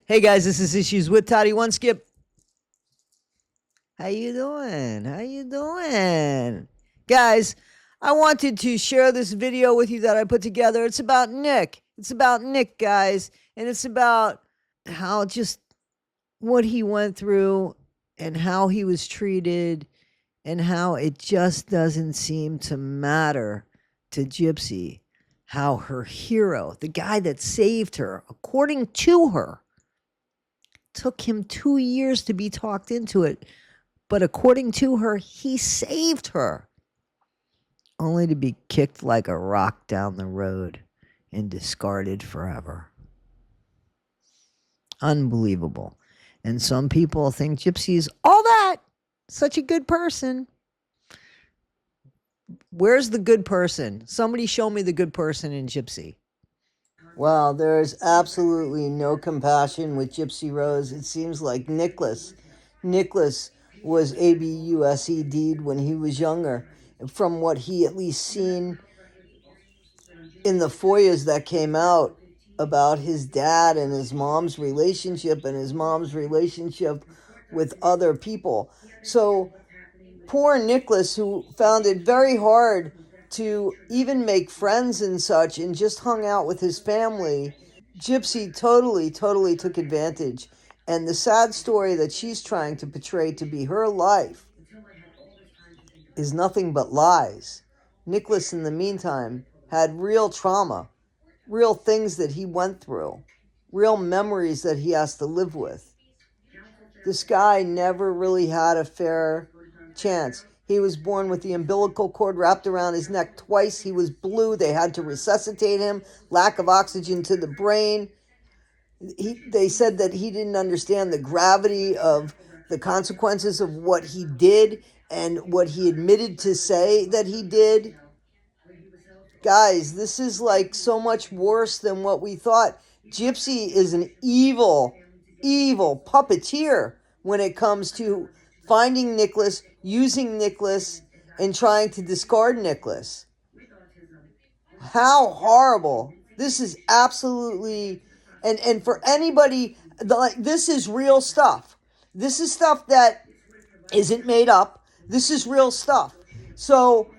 Hey guys, this is Issues with Toddy One Skip. How you doing? How you doing? Guys, I wanted to share this video with you that I put together. It's about Nick. It's about Nick, guys, and it's about how just what he went through and how he was treated and how it just doesn't seem to matter to Gypsy how her hero, the guy that saved her, according to her, took him 2 years to be talked into it. But according to her, he saved her, only to be kicked like a rock down the road and discarded forever. Unbelievable. And some people think Gypsy's all that, such a good person. Where's the good person? Somebody show me the good person in Gypsy. Well, there's absolutely no compassion with Gypsy Rose. It seems like Nicholas was ABUSED'd when he was younger. From what he at least seen in the FOIAs that came out about his dad and his mom's relationship with other people. So poor Nicholas, who found it very hard to even make friends and such and just hung out with his family, Gypsy totally took advantage. And the sad story that she's trying to portray to be her life is nothing but lies. Nicholas, in the meantime, had real trauma, real things that he went through, real memories that he has to live with. This guy never really had a fair chance. He was born with the umbilical cord wrapped around his neck twice. He was blue. They had to resuscitate him. Lack of oxygen to the brain. They said that he didn't understand the gravity of the consequences of what he did and what he admitted to say that he did. Guys, this is like so much worse than what we thought. Gypsy is an evil puppeteer when it comes to finding Nicholas, using Nicholas, and trying to discard Nicholas. How horrible. This is absolutely, and for anybody, this is real stuff. This is stuff that isn't made up. This is real stuff. So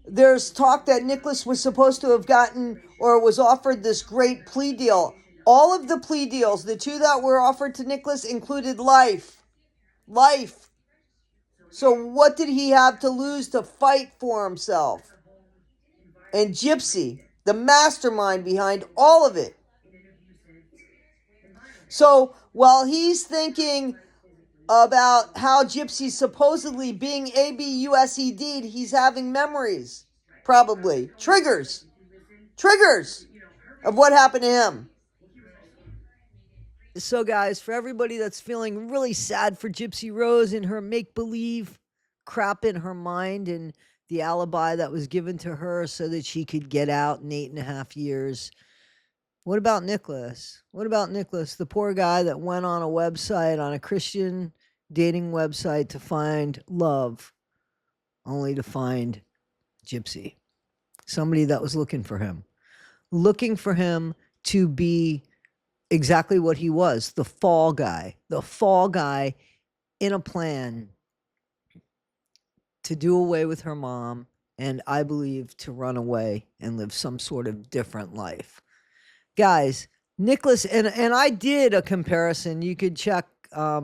there's talk that Nicholas was supposed to have gotten or was offered this great plea deal. All of the plea deals, the two that were offered to Nicholas, included life. Life. So what did he have to lose to fight for himself? And Gypsy, the mastermind behind all of it. So while he's thinking about how Gypsy's supposedly being ABUSED'd, he's having memories. Probably. Triggers of what happened to him. So guys, for everybody that's feeling really sad for Gypsy Rose and her make-believe crap in her mind and the alibi that was given to her so that she could get out in 8.5 years, what about Nicholas? What about Nicholas, the poor guy that went on a website, on a Christian dating website to find love, only to find Gypsy? Somebody that was looking for him to be exactly what he was, the fall guy in a plan to do away with her mom and, I believe, to run away and live some sort of different life. Guys, Nicholas, and I did a comparison. You could check a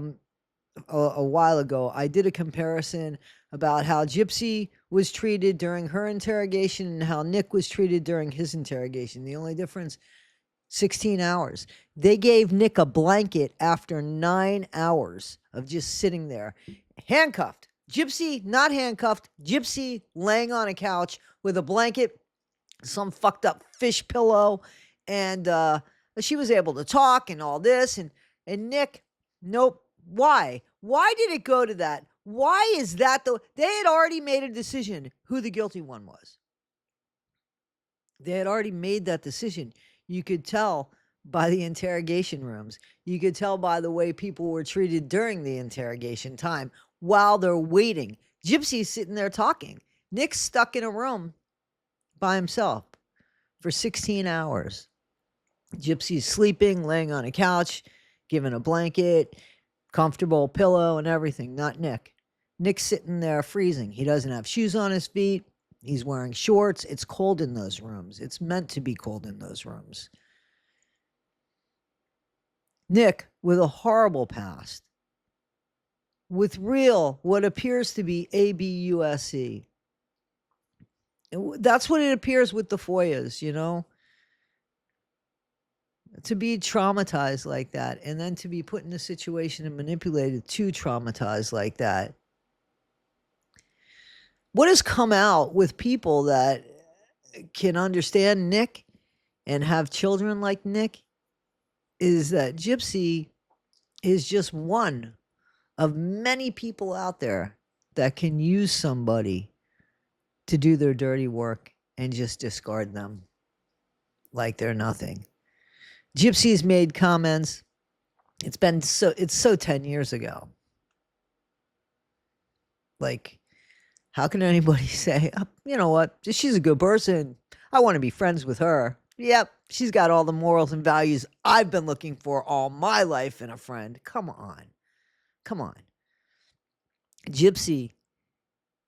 while ago. I did a comparison about how Gypsy was treated during her interrogation and how Nick was treated during his interrogation. The only difference, 16 hours. They gave Nick a blanket after 9 hours of just sitting there, handcuffed. Gypsy, not handcuffed. Gypsy laying on a couch with a blanket, some fucked up fish pillow, and she was able to talk and all this. And Nick, nope. Why? Why did it go to that? Why is that they had already made a decision who the guilty one was. They had already made that decision. You could tell by the interrogation rooms. You could tell by the way people were treated during the interrogation time while they're waiting. Gypsy's sitting there talking. Nick's stuck in a room by himself for 16 hours. Gypsy's sleeping, laying on a couch. given a blanket, comfortable pillow, and everything. Not Nick. Nick's sitting there freezing. He doesn't have shoes on his feet. He's wearing shorts. It's cold in those rooms. It's meant to be cold in those rooms. Nick, with a horrible past, with real, what appears to be ABUSE. That's what it appears with the Foyas, you know? To be traumatized like that, and then to be put in a situation and manipulated to traumatize like that. What has come out with people that can understand Nick and have children like Nick is that Gypsy is just one of many people out there that can use somebody to do their dirty work and just discard them like they're nothing. Gypsy's made comments. It's so 10 years ago. Like, how can anybody say, oh, you know what, she's a good person, I want to be friends with her. Yep, she's got all the morals and values I've been looking for all my life in a friend. Come on. Gypsy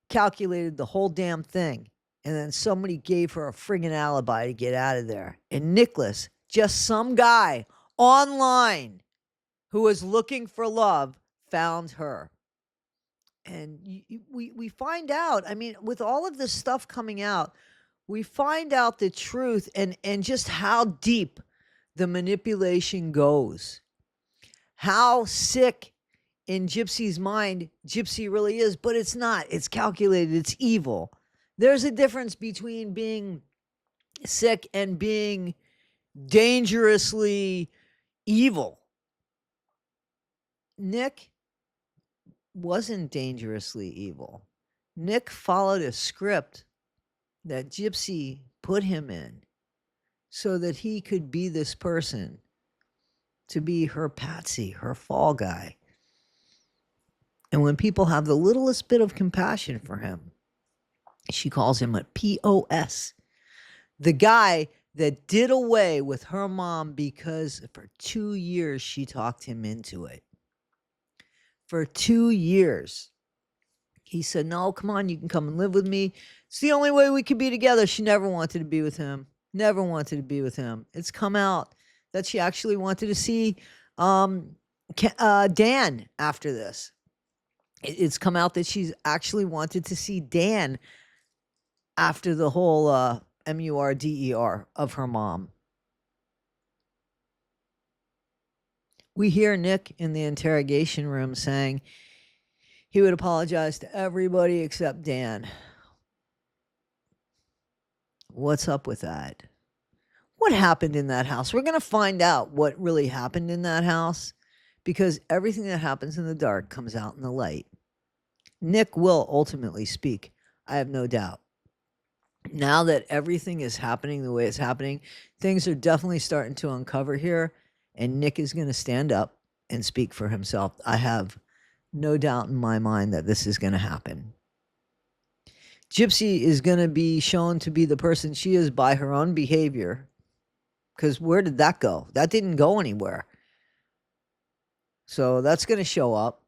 calculated the whole damn thing, and then somebody gave her a friggin' alibi to get out of there. And Nicholas, just some guy online who was looking for love, found her. And we find out, I mean, with all of this stuff coming out, we find out the truth and just how deep the manipulation goes. How sick in Gypsy's mind Gypsy really is, but it's not. It's calculated. It's evil. There's a difference between being sick and being dangerously evil. Nick wasn't dangerously evil. Nick followed a script that Gypsy put him in so that he could be this person, to be her patsy, her fall guy. And when people have the littlest bit of compassion for him, she calls him a POS. The guy that did away with her mom because for 2 years she talked him into it. For 2 years. He said, no, come on, you can come and live with me. It's the only way we could be together. She never wanted to be with him. Never wanted to be with him. It's come out that she actually wanted to see Dan after this. It's come out that she's actually wanted to see Dan after the whole MURDER of her mom. We hear Nick in the interrogation room saying he would apologize to everybody except Dan. What's up with that? What happened in that house? We're going to find out what really happened in that house, because everything that happens in the dark comes out in the light. Nick will ultimately speak, I have no doubt. Now that everything is happening the way it's happening, things are definitely starting to uncover here, and Nick is going to stand up and speak for himself. I have no doubt in my mind that this is going to happen. Gypsy is going to be shown to be the person she is by her own behavior, because where did that go? That didn't go anywhere. So that's going to show up.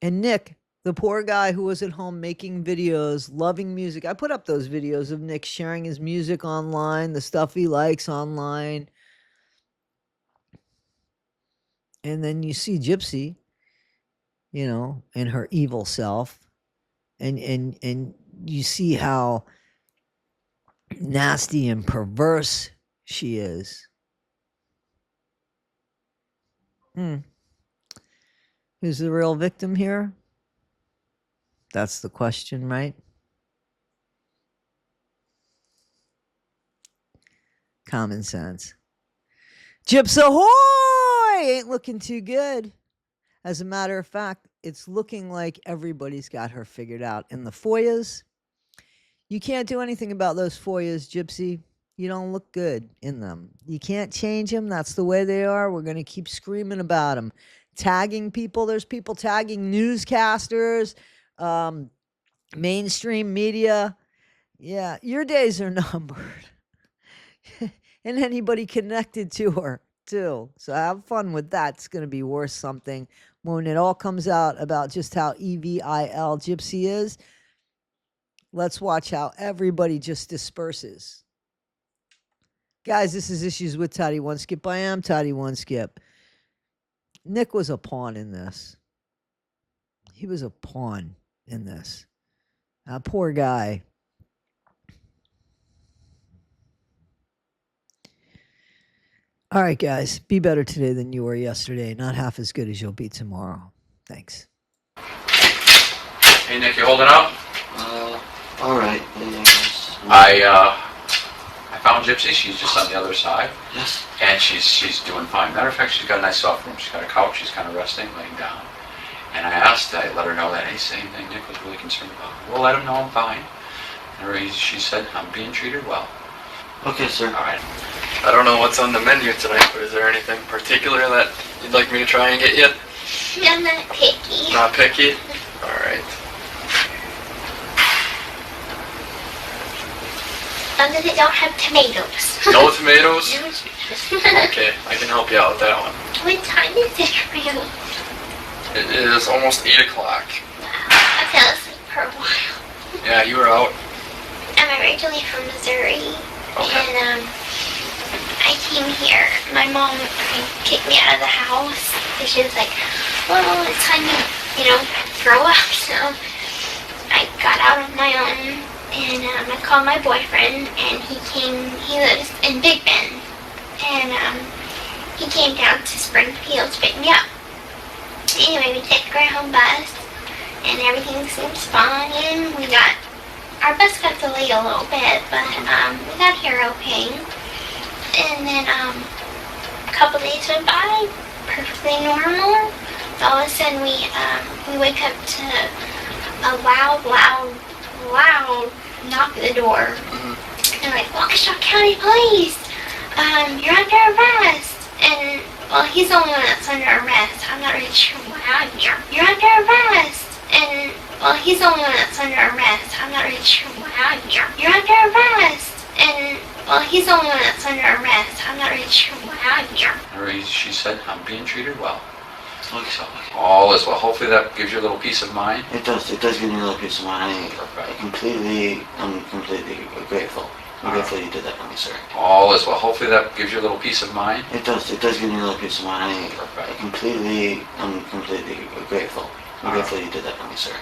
And Nick, the poor guy who was at home making videos, loving music. I put up those videos of Nick sharing his music online, the stuff he likes online. And then you see Gypsy, you know, and her evil self. And you see how nasty and perverse she is. Who's the real victim here? That's the question, right? Common sense. Gyps ahoy! Ain't looking too good. As a matter of fact, it's looking like everybody's got her figured out. And the Foyas, you can't do anything about those Foyas, Gypsy. You don't look good in them. You can't change them. That's the way they are. We're going to keep screaming about them. Tagging people. There's people tagging newscasters, mainstream media. Yeah, your days are numbered. And anybody connected to her. too. So have fun with that. It's going to be worth something when it all comes out about just how evil Gypsy is. Let's watch how everybody just disperses. Guys, this is Issues with Toddy One Skip. I am Toddy One Skip. Nick was a pawn in this. He was a pawn in this. Poor guy. All right, guys, be better today than you were yesterday. Not half as good as you'll be tomorrow. Thanks. Hey, Nick, you holding up? All right. I found Gypsy. She's just on the other side. Yes. And she's doing fine. Matter of fact, she's got a nice soft room. She's got a couch. She's kind of resting, laying down. And I let her know that, hey, same thing Nick was really concerned about. We'll let him know I'm fine. And she said, I'm being treated well. Okay, sir. All right. I don't know what's on the menu tonight, but is there anything particular that you'd like me to try and get you? I'm not picky. Not picky? Alright. They don't have tomatoes. No tomatoes? No tomatoes. Okay, I can help you out with that one. What time is it for you? It is almost 8 o'clock. I fell asleep for a while. Yeah, you were out. I'm originally from Missouri, Okay. and I came here. My mom kicked me out of the house, and she was like, well, it's time you grow up. So I got out on my own, and I called my boyfriend, and he lives in Big Bend, and he came down to Springfield to pick me up. Anyway, we take the Greyhound bus, and everything seems fine. Our bus got delayed a little bit, but we got here okay. And then a couple days went by, perfectly normal. All of a sudden we wake up to a loud knock at the door. And like, Waukesha County Police, you're under arrest. And well, he's the only one that's under arrest. I'm not really sure why I'm here. You're under arrest. And well, he's the only one that's under arrest. I'm not really sure why I'm here. You're under arrest. And well, he's the only one that's under arrest. I'm not really sure why I'm here. She said, I'm being treated well. Okay. All is well. Hopefully that gives you a little peace of mind. It does. It does give me a little peace of mind. I'm completely grateful. I'm grateful you did that for me, sir. All is well. Hopefully that gives you a little peace of mind. It does. It does give me a little peace of mind. I'm completely grateful. I'm grateful you did that for me, sir.